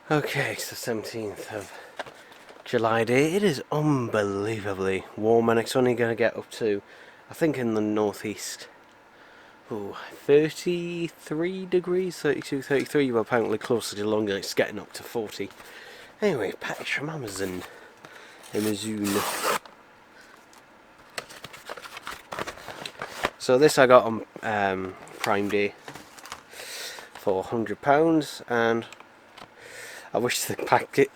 Okay, it's the 17th of July day. It is unbelievably warm, and it's only going to get up to, I think in the northeast, 33 degrees, 32, 33, but apparently closer to London it's getting up to 40. Anyway, package from Amazon. So this I got on Prime Day for £100, and I wish the package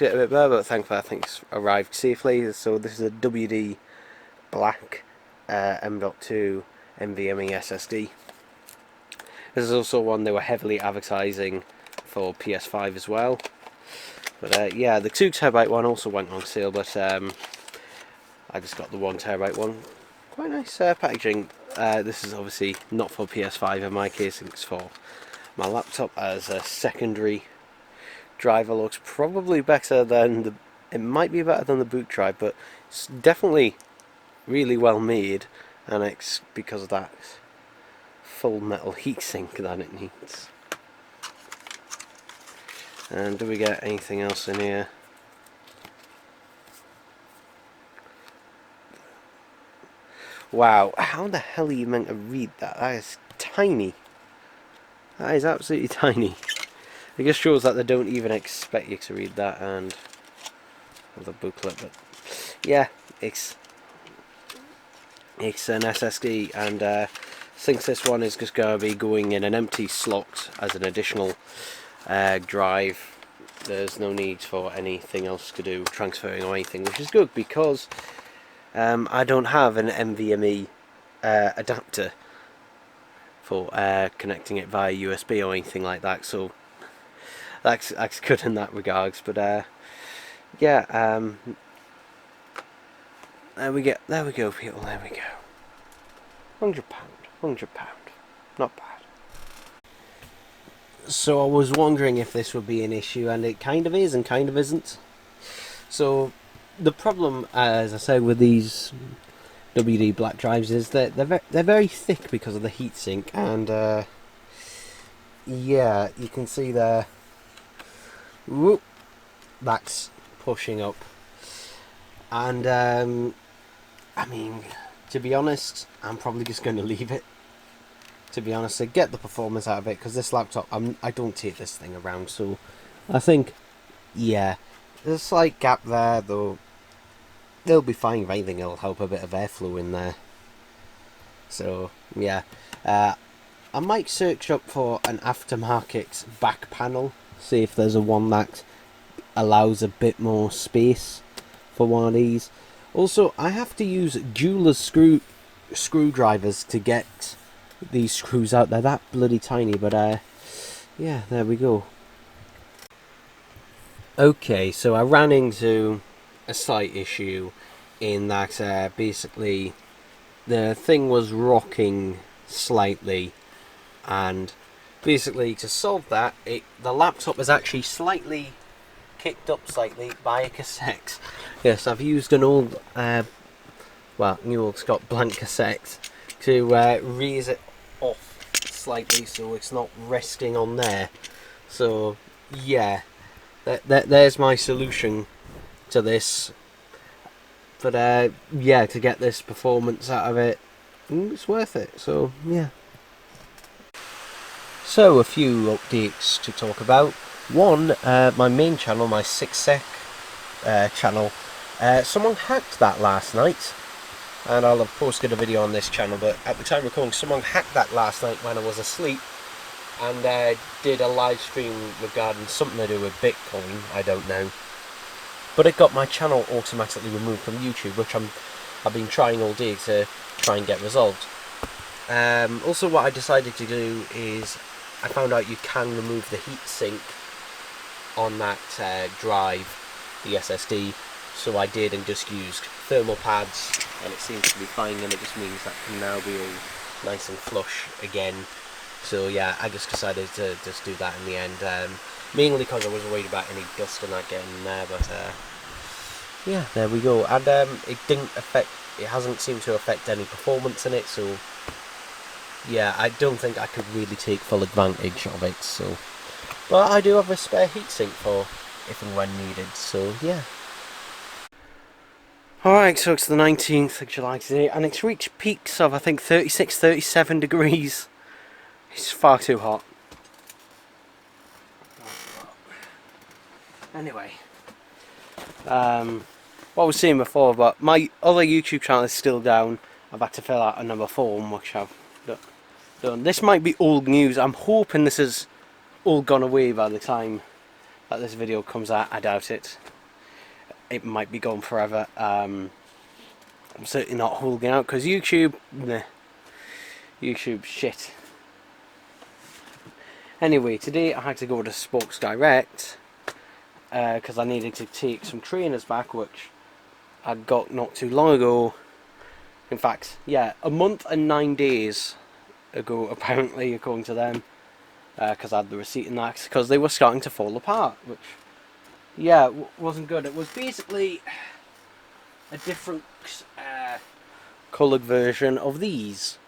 it a bit better, but thankfully I think it's arrived safely. So this is a WD Black M.2 NVMe SSD. This is also one they were heavily advertising for PS5 as well. But yeah, the 2TB one also went on sale, but I just got the 1TB one. Quite nice packaging. This is obviously not for PS5 in my case, it's for my laptop as a secondary driver. Looks probably better than it might be better than the boot drive, but it's definitely really well made, and it's because of that full metal heatsink that it needs. And do we get anything else in here? Wow, how the hell are you meant to read that? That is tiny. That is absolutely tiny. It just shows that they don't even expect you to read that, and the booklet. But yeah, it's an SSD, and since this one is just going to be going in an empty slot as an additional drive, there's no need for anything else to do, transferring or anything, which is good because I don't have an NVMe adapter for connecting it via USB or anything like that, so that's good in that regards. But yeah, there we go, people. There we go. £100, not bad. So I was wondering if this would be an issue, and it kind of is and kind of isn't. So the problem, as I said, with these WD Black drives is that they're very thick because of the heatsink, and yeah, you can see there. Whoop, that's pushing up, and I mean, to be honest, I'm probably just going to leave it. To be honest, to get the performance out of it, because this laptop, I don't take this thing around, so I think, yeah, there's a slight gap there, though they'll be fine. If anything, it'll help a bit of airflow in there. So yeah, I might search up for an aftermarket back panel, see if there's a one that allows a bit more space for one of these. Also, I have to use jeweler's screwdrivers to get these screws out. They're that bloody tiny, but yeah, there we go. Okay, so I ran into a slight issue in that basically the thing was rocking slightly, and basically to solve that, the laptop is actually slightly kicked up slightly by a cassette. Yes, I've used an old new old Scott blank cassette to raise it off slightly so it's not resting on there. So yeah, there's my solution to this. But yeah, to get this performance out of it, it's worth it. So yeah. So a few updates to talk about. One, my main channel, my 6sec channel, someone hacked that last night, and I'll have posted a video on this channel, but at the time of recording, someone hacked that last night when I was asleep, and did a live stream regarding something to do with Bitcoin, I don't know. But it got my channel automatically removed from YouTube, which I've been trying all day to try and get resolved. Also, what I decided to do is I found out you can remove the heatsink on that drive, the SSD, so I did, and just used thermal pads, and it seems to be fine, and it just means that can now be all nice and flush again. So yeah, I just decided to just do that in the end, mainly because I was worried about any dust and that getting in there, but yeah, there we go. And it hasn't seemed to affect any performance in it, so yeah, I don't think I could really take full advantage of it, so But I do have a spare heatsink for if and when needed, so yeah. Alright, so it's the 19th of July today, and it's reached peaks of I think 36, 37 degrees. It's far too hot. Anyway, what I was saying before, but my other YouTube channel is still down. I've had to fill out another form, which I've done. This might be old news. I'm hoping this has all gone away by the time that this video comes out. I doubt it. It might be gone forever. I'm certainly not holding out because YouTube, nah, YouTube shit. Anyway, today I had to go to Sports Direct because I needed to take some trainers back, which I got not too long ago. In fact, yeah, a month and 9 days ago, apparently, according to them, because I had the receipt and that, because they were starting to fall apart, which, yeah, wasn't good. It was basically a different coloured version of these.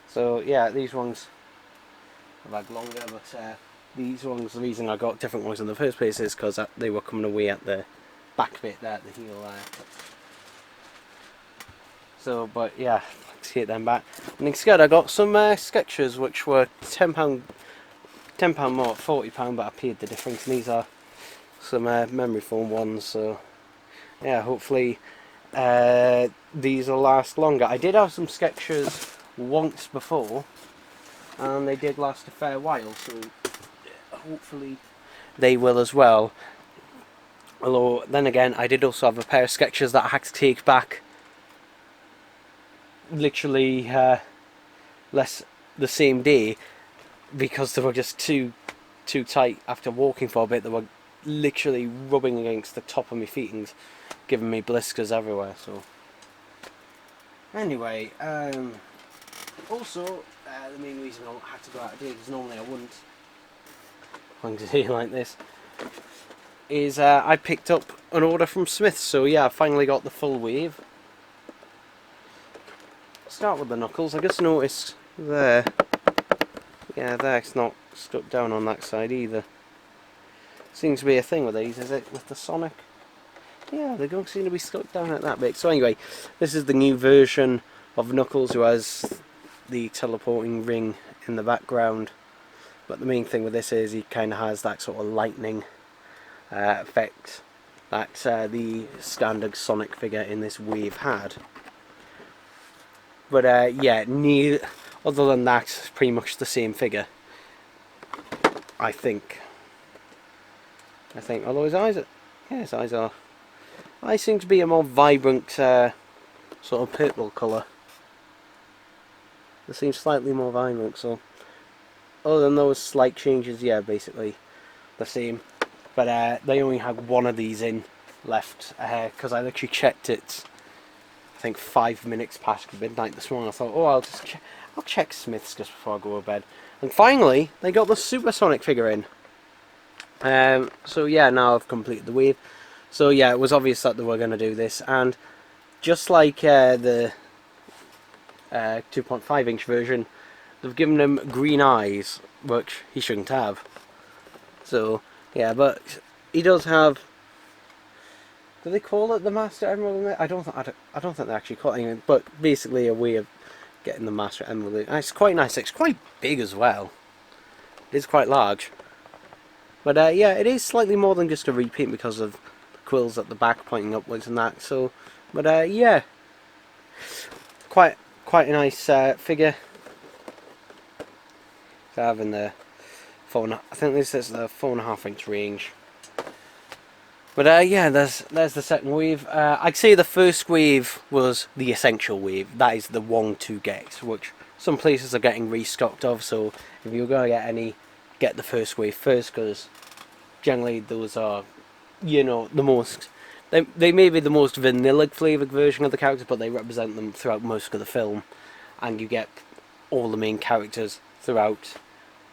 So, yeah, these ones I've had longer, but these ones, the reason I got different ones in the first place is because they were coming away at the back bit there, at the heel there. So, but yeah, let's get them back. And instead I got some Skechers, which were £10 more, £40, but I paid the difference. And these are some memory foam ones, so yeah, hopefully these will last longer. I did have some Skechers once before, and they did last a fair while, so hopefully they will as well. Although, then again, I did also have a pair of Skechers that I had to take back literally the same day because they were just too tight after walking for a bit. They were literally rubbing against the top of my feet and giving me blisters everywhere. So anyway, also the main reason I had to go out today, because normally I wouldn't on a day like this, is I picked up an order from Smith's. So yeah, I finally got the full wave. Start with the knuckles. I just noticed there, yeah, there it's not stuck down on that side either. Seems to be a thing with these, is it, with the Sonic? Yeah, they don't seem to be stuck down at that bit. So anyway, this is the new version of Knuckles, who has the teleporting ring in the background. But the main thing with this is he kind of has that sort of lightning effect that the standard Sonic figure in this wave had. But yeah, other than that, it's pretty much the same figure, I think. Although his eyes are, yeah, his eyes seem to be a more vibrant sort of purple colour. They seem slightly more vibrant, so other than those slight changes, yeah, basically the same. But they only had one of these in left, because I literally checked it, I think 5 minutes past midnight this morning. I thought, oh, I'll check Smith's just before I go to bed. And finally, they got the Supersonic figure in. So yeah, now I've completed the wave. So yeah, it was obvious that they were going to do this, and just like the 2.5 inch version, they've given him green eyes, which he shouldn't have. So yeah, but he does have. Do they call it the Master Emerald? I don't think they actually call it anything, but basically a way of getting the Master Emerald. And it's quite nice. It's quite big as well. It is quite large. But yeah, it is slightly more than just a repaint because of the quills at the back pointing upwards and that. So, but yeah, quite a nice figure. Having the I think this is the 4.5 inch range. But yeah, there's the second wave. I'd say the first wave was the essential wave. That is the one to get, which some places are getting restocked of. So if you're going to get any, get the first wave first, because generally those are, you know, the most. They may be the most vanilla flavoured version of the characters, but they represent them throughout most of the film, and you get all the main characters throughout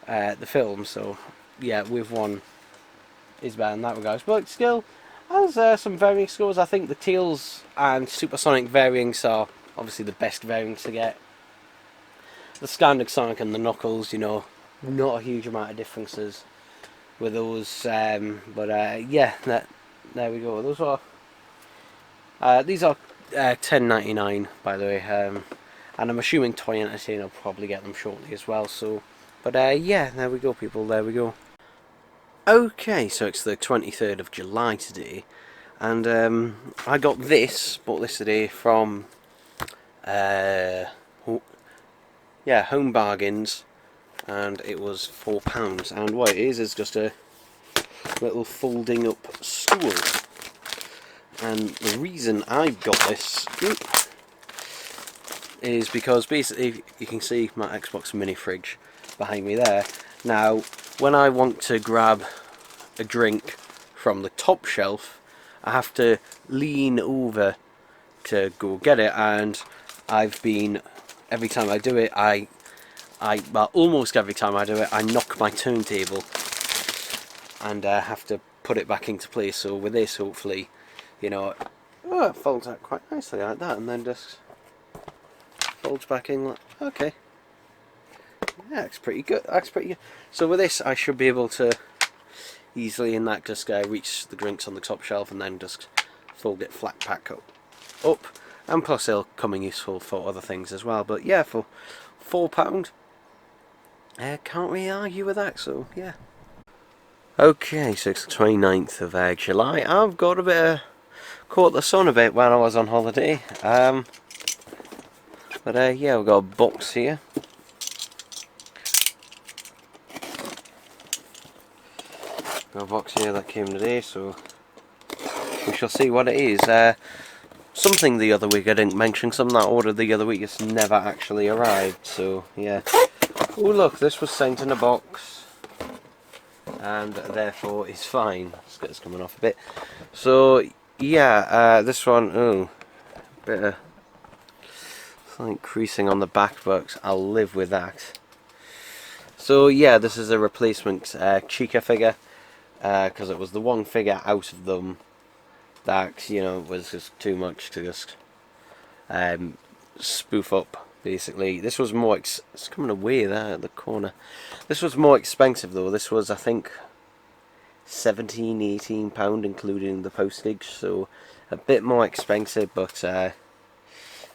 the film. So yeah, wave one is bad in that regards, but still has some varying scores. I think the Tails and Supersonic variants are obviously the best variants to get. The standard Sonic and the Knuckles, you know, not a huge amount of differences with those, but yeah, there we go. Those are these are $10.99, by the way, and I'm assuming Toy Entertainment will probably get them shortly as well. So, but yeah, there we go, people. There we go. Okay, so it's the 23rd of July today, and I got this, bought this today from Home Bargains, and it was £4. And what it is just a little folding up stool. And the reason I got this is because basically you can see my Xbox mini fridge behind me there. Now, when I want to grab a drink from the top shelf, I have to lean over to go get it, and I've been, every time I do it, well, almost every time I do it, I knock my turntable and have to put it back into place. So with this, hopefully, you know, it folds out quite nicely like that, and then just folds back in like, okay. Yeah, it's pretty good. That's pretty good. So with this, I should be able to easily, in that, just reach the drinks on the top shelf and then just fold it flat back up. And plus, it'll come in useful for other things as well. But yeah, for £4, can't really argue with that. So yeah. Okay, so it's the 29th of July. I've got a bit of caught the sun a bit when I was on holiday. But yeah, we've got a box here. Got a box here that came today, so we shall see what it is. Something the other week I didn't mention, something that I ordered the other week has never actually arrived, so yeah. Oh look, this was sent in a box, and therefore it's fine. It's coming off a bit. So yeah, this one, oh, bit of something creasing on the back, but I'll live with that. So yeah, this is a replacement Chica figure, because it was the one figure out of them that, you know, was just too much to just spoof up, basically. This was more, it's coming away there at the corner. This was more expensive though. This was, I think, £17–18 including the postage, so a bit more expensive, but yeah,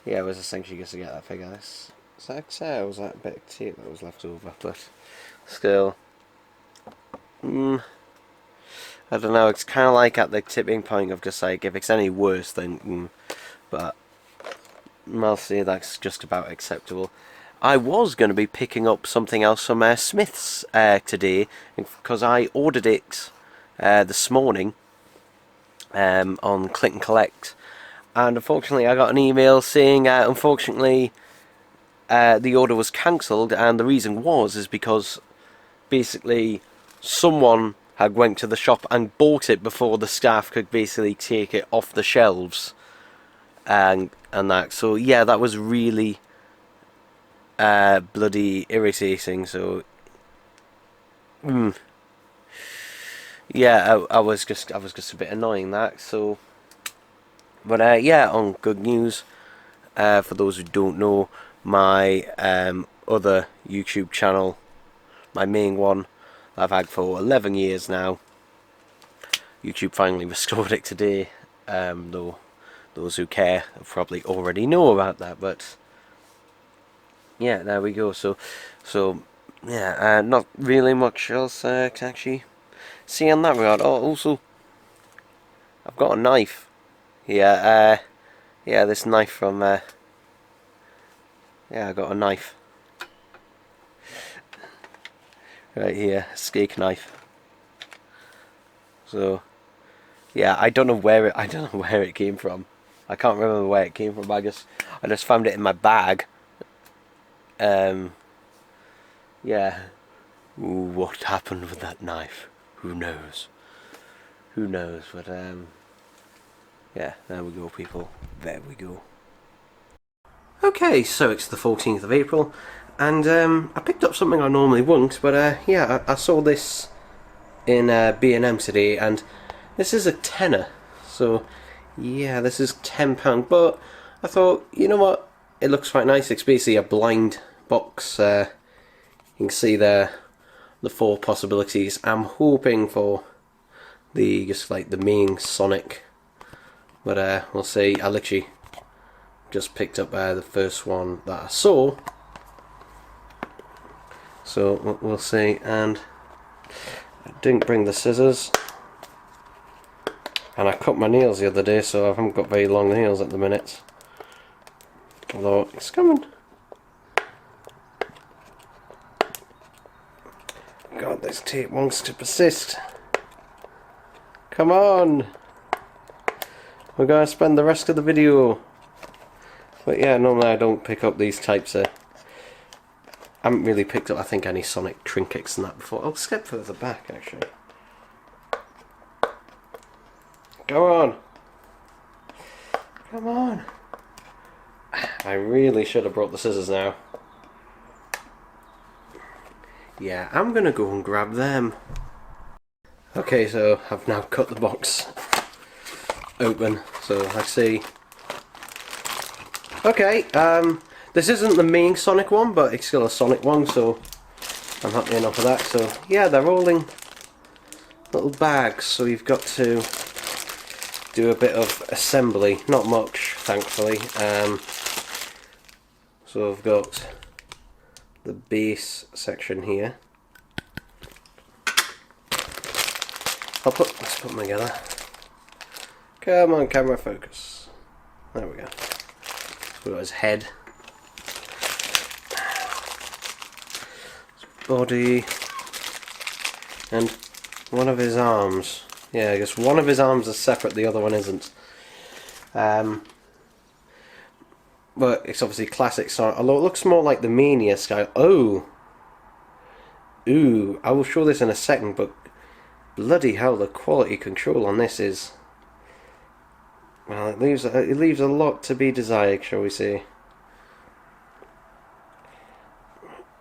it was essentially just to get that figure. Is that XL? Was that a bit of tape that was left over? But still, I don't know, it's kind of like at the tipping point of just like, if it's any worse then, but I'll say that's just about acceptable. I was going to be picking up something else from Smith's today, because I ordered it this morning on Click and Collect, and unfortunately I got an email saying unfortunately the order was cancelled, and the reason is because basically someone had went to the shop and bought it before the staff could basically take it off the shelves and that. So yeah, that was really bloody irritating. So yeah, I was just a bit annoying that. So, but yeah, on good news, for those who don't know, my other YouTube channel, my main one, I've had for 11 years now. YouTube finally restored it today, though those who care probably already know about that, but yeah, there we go. So yeah, not really much else to actually see on that regard. Oh, also, I've got a knife here. Yeah, this knife from yeah, I got a knife right here, a steak knife. So yeah, I don't know where it came from. I can't remember where it came from. I just found it in my bag. Yeah. Ooh, what happened with that knife? Who knows? Who knows? But yeah, there we go, people. There we go. Okay, so it's the 14th of April, and I picked up something I normally wouldn't, but yeah, I saw this in B&M today, and this is a tenner. So yeah, this is £10, but I thought, you know what, it looks quite nice. It's basically a blind box. You can see there the 4 possibilities. I'm hoping for just like the main Sonic, but we'll see. I literally just picked up the first one that I saw, so we'll see. And I didn't bring the scissors, and I cut my nails the other day, so I haven't got very long nails at the minute, although it's coming. God, this tape wants to persist. Come on! We're going to spend the rest of the video. But yeah, normally I don't pick up these types of... I haven't really picked up, I think, any Sonic trinkets and that before. I'll step further back, actually. Come on! Come on! I really should have brought the scissors now. Yeah, I'm gonna go and grab them. Okay, so I've now cut the box open, so let's see. Okay, this isn't the main Sonic one, but it's still a Sonic one, so I'm happy enough with that. So yeah, they're all in little bags, so you've got to do a bit of assembly. Not much, thankfully. So I've got the base section here. Let's put them together. Come on, camera, focus. There we go. We've got his head, his body, and one of his arms. Yeah, I guess one of his arms is separate, the other one isn't. But it's obviously classic Sonic, although it looks more like the Mania style. Oh! Ooh, I will show this in a second, but bloody hell, the quality control on this is... Well, it leaves a lot to be desired, shall we say.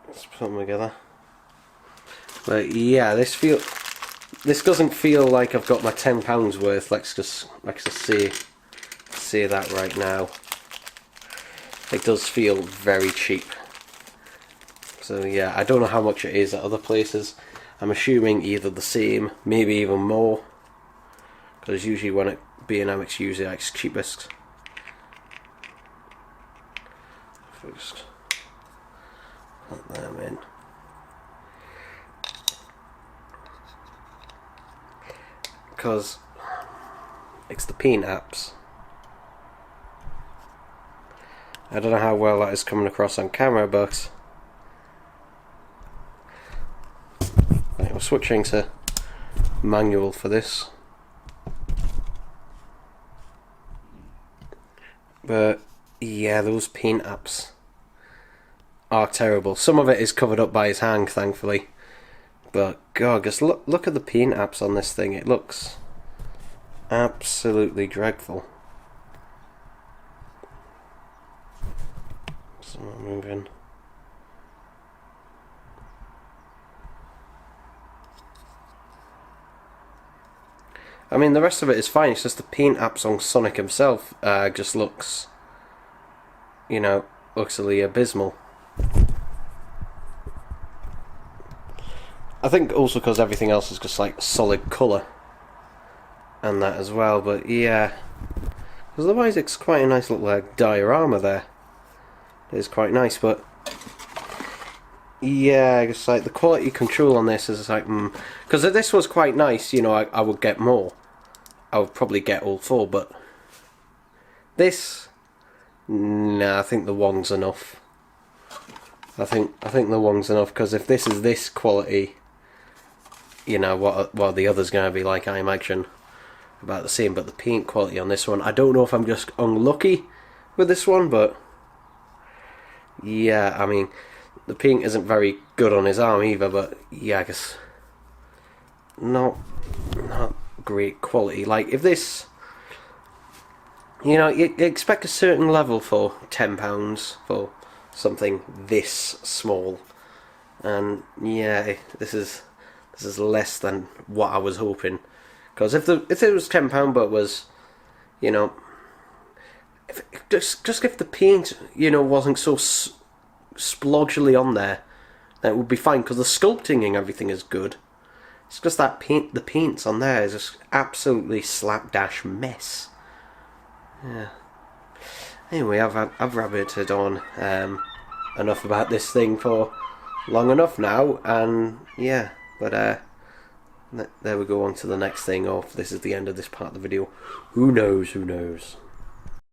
Let's put them together. But yeah, this doesn't feel like I've got my £10 worth. Let's just say that right now. It does feel very cheap. So yeah, I don't know how much it is at other places. I'm assuming either the same, maybe even more, because usually when B&M it's usually like cheapest. First, put them in. Because it's the paint apps. I don't know how well that is coming across on camera, but right, we're switching to manual for this. But yeah, those paint apps are terrible. Some of it is covered up by his hand, thankfully. But God, just look at the paint apps on this thing. It looks absolutely dreadful. So I'm moving. I mean, the rest of it is fine. It's just the paint apps on Sonic himself just looks, you know, utterly abysmal. I think also because everything else is just like solid colour and that as well. But yeah, because otherwise it's quite a nice little diorama there. It is quite nice, but yeah, it's like the quality control on this is like, because if this was quite nice, you know, I would get more. I would probably get all 4, but this, nah, I think the one's enough. I think the one's enough, because if this is this quality, you know, what the other's going to be like, I imagine about the same. But the paint quality on this one, I don't know if I'm just unlucky with this one, but yeah, I mean, the paint isn't very good on his arm either, but yeah, I guess not great quality. Like, if this, you know, you expect a certain level for £10 for something this small, and yeah, this is less than what I was hoping. Because if it was £10 but was, you know, just if the paint, you know, wasn't so splodgily on there, it would be fine, because the sculpting and everything is good. It's just that the paints on there is just absolutely slapdash mess. Yeah. Anyway, I've rabbited on enough about this thing for long enough now, and yeah, but there we go on to the next thing. Or if this is the end of this part of the video, who knows, who knows.